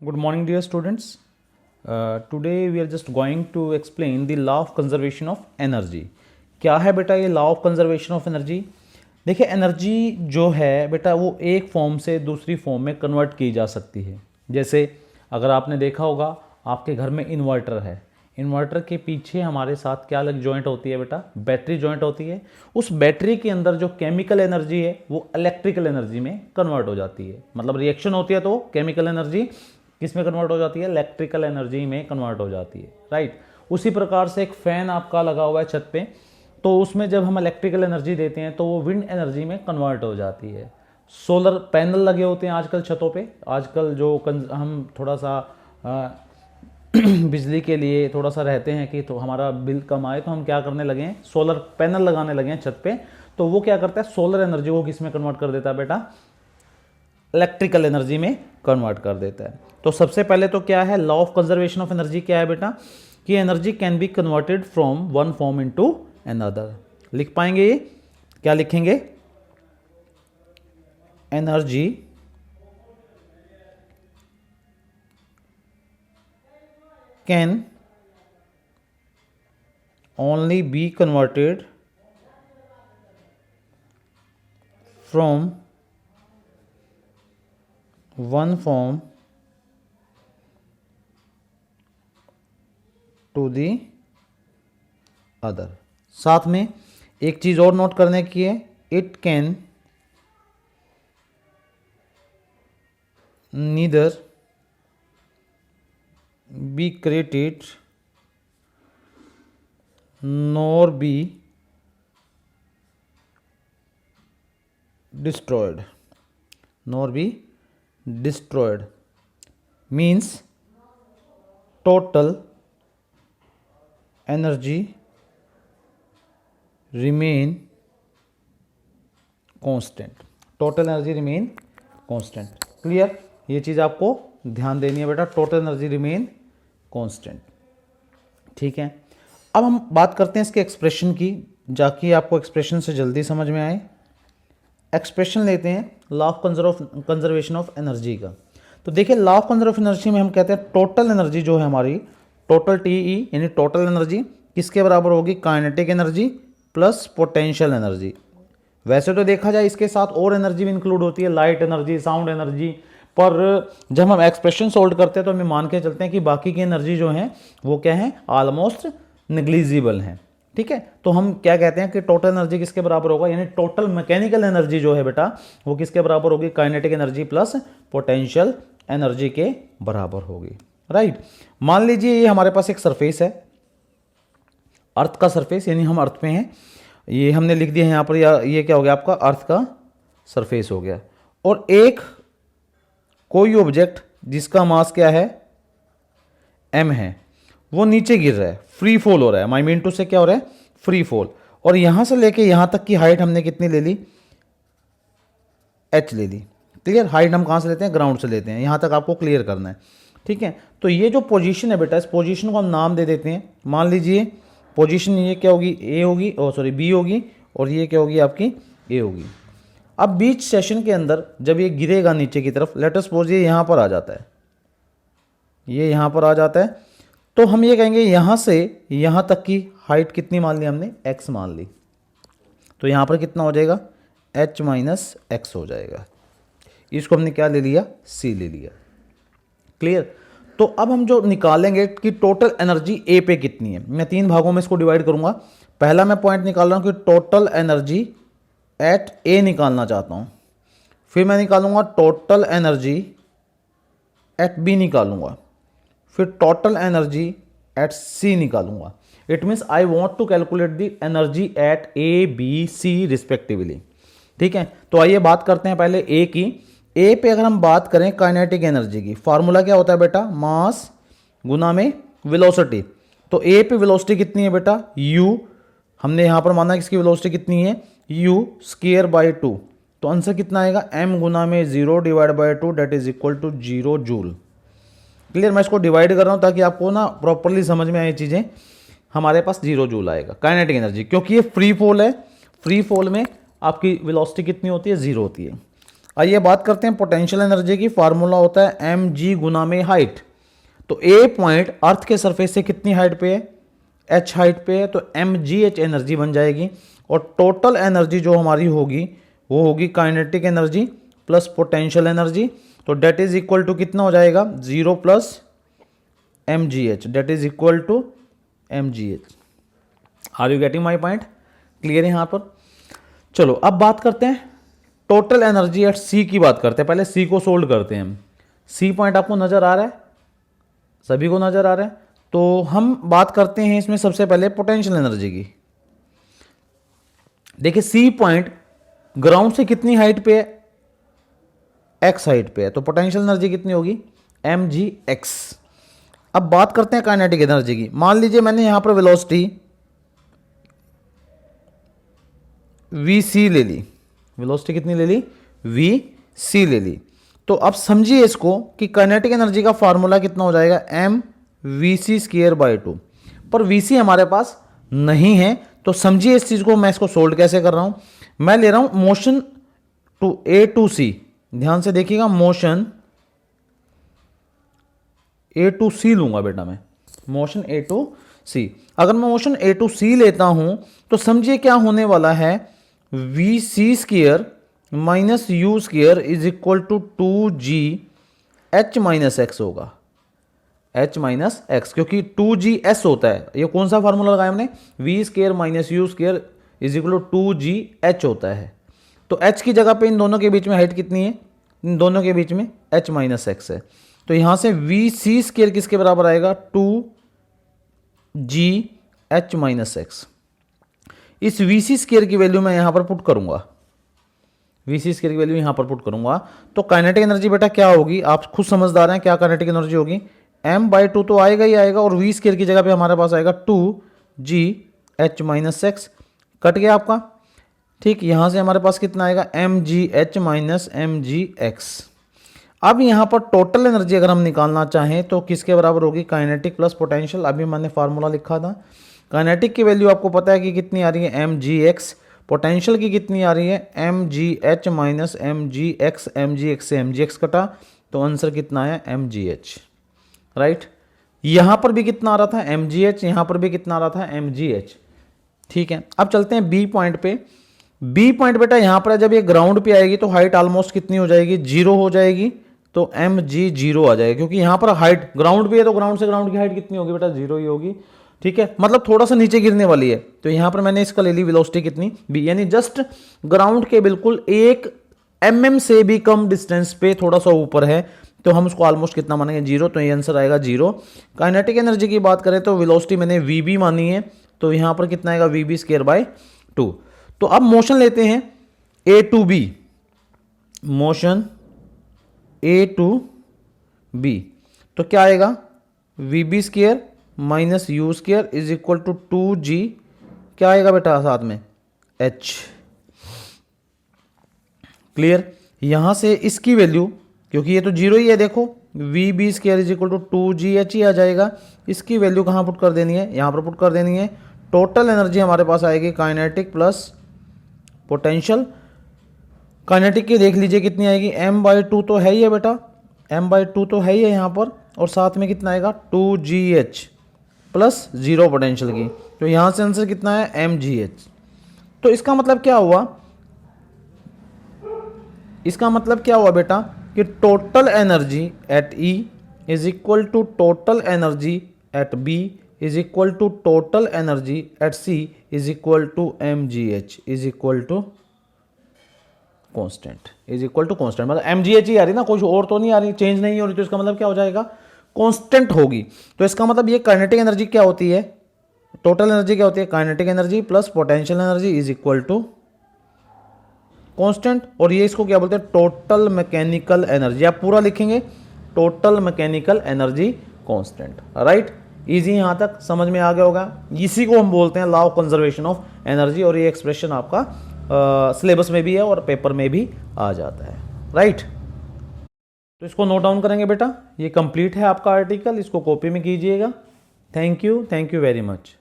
Good morning, dear students. Today we are just going to explain the law of conservation of energy. क्या है बेटा ये law of conservation of energy? देखिए energy जो है बेटा वो एक फॉर्म से दूसरी फॉर्म में कन्वर्ट की जा सकती है। जैसे अगर आपने देखा होगा आपके घर में इन्वर्टर है, इन्वर्टर के पीछे हमारे साथ क्या अलग जॉइंट होती है बेटा? बैटरी जॉइंट होती है। उस बैटरी के अंदर जो केमिकल एनर्जी है वो इलेक्ट्रिकल एनर्जी में कन्वर्ट हो जाती है। मतलब रिएक्शन होती है तो केमिकल एनर्जी किस में कन्वर्ट हो जाती है? इलेक्ट्रिकल एनर्जी में कन्वर्ट हो जाती है, राइट। उसी प्रकार से एक फैन आपका लगा हुआ है छत पे, तो उसमें जब हम इलेक्ट्रिकल एनर्जी देते हैं तो वो विंड एनर्जी में कन्वर्ट हो जाती है। सोलर पैनल लगे होते हैं आजकल छतों पे। आजकल जो हम थोड़ा सा बिजली के लिए थोड़ा सा रहते हैं कि तो हमारा बिल कम आए, तो हम क्या करने लगे हैं? सोलर पैनल लगाने लगे हैं छत पे। तो वो क्या करता है? सोलर एनर्जी को किस में कन्वर्ट कर देता है बेटा? इलेक्ट्रिकल एनर्जी में कन्वर्ट कर देता है। तो सबसे पहले तो क्या है law of conservation of energy? क्या है बेटा कि energy can be converted from one form into another. लिख पाएंगे ये? क्या लिखेंगे? Energy can only be converted from one form to the other. साथ में एक चीज और नोट करने की है, it can neither be created nor be destroyed. Nor be destroyed means total energy remain constant. Total energy remain constant. Clear? ये चीज़ आपको ध्यान देनी है बेटा, टोटल एनर्जी रिमेन कांस्टेंट। ठीक है, अब हम बात करते हैं इसके एक्सप्रेशन की, जाकि आपको एक्सप्रेशन से जल्दी समझ में आए। एक्सप्रेशन लेते हैं law of conservation of energy का। तो देखिए law of conservation of energy में हम कहते हैं टोटल एनर्जी जो है हमारी, टोटल टीई यानी टोटल एनर्जी किसके बराबर होगी? Kinetic energy plus potential energy. वैसे तो देखा जाए इसके साथ और एनर्जी भी इंक्लूड होती है, लाइट एनर्जी, साउंड एनर्जी, पर जब हम एक्सप्रेशन सोल्व करते हैं तो हमें मान के चलते हैं कि बाकी की एनर्जी जो है वो क्या है? ऑलमोस्ट नेग्लिजिबल है। ठीक है, तो हम क्या कहते हैं कि टोटल एनर्जी किसके बराबर होगा? यानी टोटल मैकेनिकल एनर्जी जो है बेटा वो किसके बराबर होगी? Kinetic energy plus potential energy के बराबर होगी, राइट। मान लीजिए ये हमारे पास एक सरफेस है, अर्थ का सरफेस, यानी हम अर्थ पे हैं। ये हमने लिख दिया है यहाँ पर, या ये क्या हो गया आपका? अर्थ का सरफेस हो गया। और एक कोई ऑब्जेक्ट जिसका मास क्या है? m है, वो नीचे गिर रहा है, फ्री फॉल हो रहा है। माई मीन टू से क्या हो रहा है? Free fall. और यहां से लेके यहां तक की हाइट हमने कितनी ले ली? h ले ली। क्लियर? हाइट हम कहां से लेते हैं? ग्राउंड से लेते हैं। यहां तक आपको क्लियर करना है, ठीक है। तो ये जो पोजीशन है बेटा, इस पोजीशन को हम नाम दे देते हैं। मान लीजिए पोजीशन ये क्या होगी? ए होगी, और सॉरी बी होगी, और ये क्या होगी आपकी? ए होगी। अब बीच सेशन के अंदर जब ये गिरेगा नीचे की तरफ, लेट अस सपोज ये यहां पर आ जाता है, ये यहां पर आ जाता है, तो हम ये कहेंगे यहां से यहां तक की हाइट कितनी मान ली हमने? x मान ली। तो यहां पर कितना हो जाएगा? h माइनस एक्स हो जाएगा। इसको हमने क्या ले लिया? c ले लिया। क्लियर? तो अब हम जो निकालेंगे कि टोटल एनर्जी ए पे कितनी है, मैं 3 भागों में इसको डिवाइड करूंगा। पहला मैं पॉइंट निकाल रहा हूं कि टोटल एनर्जी एट ए निकालना चाहता हूं। फिर मैं निकालूंगा टोटल एनर्जी एट बी निकालूंगा। फिर टोटल एनर्जी एट सी निकालूंगा। It means I want to calculate the energy at A B C respectively. ठीक है, तो आइए बात करते हैं पहले ए की। ए पे अगर हम बात करें काइनेटिक एनर्जी की, फॉर्मूला क्या होता है बेटा? मास गुना में वेलोसिटी। तो ए पे वेलोसिटी कितनी है बेटा? u। हमने यहां पर माना कि इसकी वेलोसिटी कितनी है? u square by 2। तो आंसर कितना आएगा? m गुना में 0 divide by 2 that is equal to 0 joule. Clear? मैं इसको डिवाइड कर रहा हूं ताकि आपको ना प्रॉपरली समझ में आए चीजें। हमारे पास 0 जूल आएगा काइनेटिक एनर्जी, क्योंकि ये फ्री फॉल है। फ्री फॉल में आपकी वेलोसिटी कितनी होती है? 0 होती है। आइए बात करते हैं पोटेंशियल एनर्जी की। फार्मूला होता है एम जी गुना में हाइट। तो ए पॉइंट अर्थ के सरफेस से कितनी हाइट पे है, एच हाइट पे है, तो एम जी एच एनर्जी बन जाएगी। और टोटल एनर्जी जो हमारी होगी वो होगी kinetic energy plus potential energy. तो डेट इज इक्वल टू कितना हो जाएगा, 0 plus M G H, that is equal to M G H. Are you getting my point? Clear है यहाँ पर? चलो अब बात करते हैं टोटल एनर्जी एट सी की बात करते हैं। पहले सी को सोल्व करते हैं हम। सी पॉइंट आपको नजर आ रहा है, सभी को नजर आ रहा है। तो हम बात करते हैं इसमें सबसे पहले पोटेंशियल एनर्जी की। देखिए सी पॉइंट ग्राउंड से कितनी हाइट पे है, एक्स हाइट पे है, तो पोटेंशियल एनर्जी कितनी होगी, एम जी एक्स। अब बात करते हैं काइनेटिक एनर्जी की। मान लीजिए मैंने यहां पर वेलोसिटी वी सी ले ली, वेलोसिटी कितनी ले ली, वी सी ले ली। तो अब समझिए इसको कि काइनेटिक एनर्जी का फॉर्मूला कितना हो जाएगा, M V C square by 2। पर वी सी हमारे पास नहीं है, तो समझिए इस चीज को, मैं इसको सोल्व कैसे कर रहा हूं। मैं ले रहा हूं मोशन टू ए टू सी, ध्यान से देखिएगा, मोशन ए टू सी लूंगा बेटा मैं, मोशन ए टू सी। अगर मैं मोशन ए टू सी लेता हूं तो समझिए क्या होने वाला है, V C square minus U square is equal to 2g H minus X होगा, एच माइनस एक्स, क्योंकि 2gs होता है। ये कौन सा फार्मूला लगाया हमने, V square minus U square is equal to 2gh होता है। तो h की जगह पे इन दोनों के बीच में हाइट कितनी है, इन दोनों के बीच में h माइनस एक्स है। तो यहां से वी सी स्क्वायर किसके बराबर आएगा, 2gh माइनस एक्स। इस वी सी स्क्वायर की वैल्यू मैं यहां पर पुट करूंगा, वी सी स्क्वायर की वैल्यू यहां पर पुट करूंगा। तो काइनेटिक एनर्जी बेटा क्या होगी, आप खुद समझदार हैं, क्या काइनेटिक एनर्जी होगी, m बाई 2 तो आएगा ही आएगा, और वी स्क्वायर की जगह पे हमारे पास आएगा 2gh माइनस एक्स। कट गया आपका, ठीक। यहां से हमारे पास कितना आएगा, mgh माइनस mgx। अब यहां पर टोटल एनर्जी अगर हम निकालना चाहें तो किसके बराबर होगी, काइनेटिक प्लस पोटेंशियल। अभी मैंने फार्मूला लिखा था, काइनेटिक की वैल्यू आपको पता है कि कितनी आ रही है, mgx। पोटेंशियल की कितनी आ रही है, mgh माइनस mgx, mgx से mgx कटा तो आंसर कितना है, mgh, राइट। यहां पर भी कितना आ रहा था, mgh, यहां पर भी कितना आ रहा था, mgh, ठीक है। अब चलते हैं बी पॉइंट पे। बी पॉइंट बेटा यहां पर जब ये ग्राउंड पे आएगी तो हाइट ऑलमोस्ट कितनी हो जाएगी, 0 हो जाएगी, तो एम जी 0 आ जाएगा, क्योंकि यहां पर हाइट ग्राउंड पे है, तो ग्राउंड से ग्राउंड की हाइट कितनी होगी बेटा, 0 ही होगी, ठीक है। मतलब थोड़ा सा नीचे गिरने वाली है, तो यहां पर मैंने इसका ले ली वेलोसिटी कितनी, बी, यानी जस्ट ग्राउंड के बिल्कुल 1 mm से भी कम डिस्टेंस पे थोड़ा सा ऊपर है, तो हम उसको ऑलमोस्ट कितना मानेंगे, 0, तो ये आंसर आएगा 0। काइनेटिक एनर्जी की बात करें तो वेलोसिटी मैंने वी बी मानी है, तो यहां पर कितना आएगा, वी बी स्क्वायर बाई 2। तो अब मोशन लेते हैं A to B, motion A to B, तो क्या आएगा, V B square minus U square is equal to 2g, क्या आएगा बेटा साथ में, h। क्लियर। यहां से इसकी वैल्यू, क्योंकि ये तो 0 ही है, देखो V B square is equal to 2gh ही आ जाएगा। इसकी वैल्यू कहां पुट कर देनी है, यहां पर पुट कर देनी है। टोटल एनर्जी हमारे पास आएगी काइनेटिक प्लस पोटेंशियल। काइनेटिक की देख लीजिए कितनी आएगी, m बाई 2 तो है ही है बेटा, m बाई 2 तो है ही है यहाँ पर, और साथ में कितना आएगा, 2gh प्लस 0 पोटेंशियल की, तो यहाँ से आंसर कितना है, mgh। तो इसका मतलब क्या हुआ, इसका मतलब क्या हुआ बेटा, कि total energy at E is equal to total energy at B is equal to total energy at C is equal to mgh is equal to constant, is equal to constant. मतलब mgh ही आ रही ना, कुछ और तो नहीं आ रही, चेंज नहीं हो रही, तो इसका मतलब क्या हो जाएगा, कॉन्स्टेंट होगी। तो इसका मतलब ये काइनेटिक एनर्जी क्या होती है, टोटल एनर्जी क्या होती है, kinetic energy plus potential energy is equal to constant. और ये इसको क्या बोलते हैं, टोटल मैकेनिकल एनर्जी। आप पूरा लिखेंगे, total mechanical energy constant, right. Easy यहां तक समझ में आ गया होगा। इसी को हम बोलते हैं law of conservation of energy, और ये एक्सप्रेशन आपका सिलेबस में भी है और पेपर में भी आ जाता है, राइट। तो इसको नोट डाउन करेंगे बेटा, ये कंप्लीट है आपका आर्टिकल, इसको कॉपी में कीजिएगा। Thank you very much.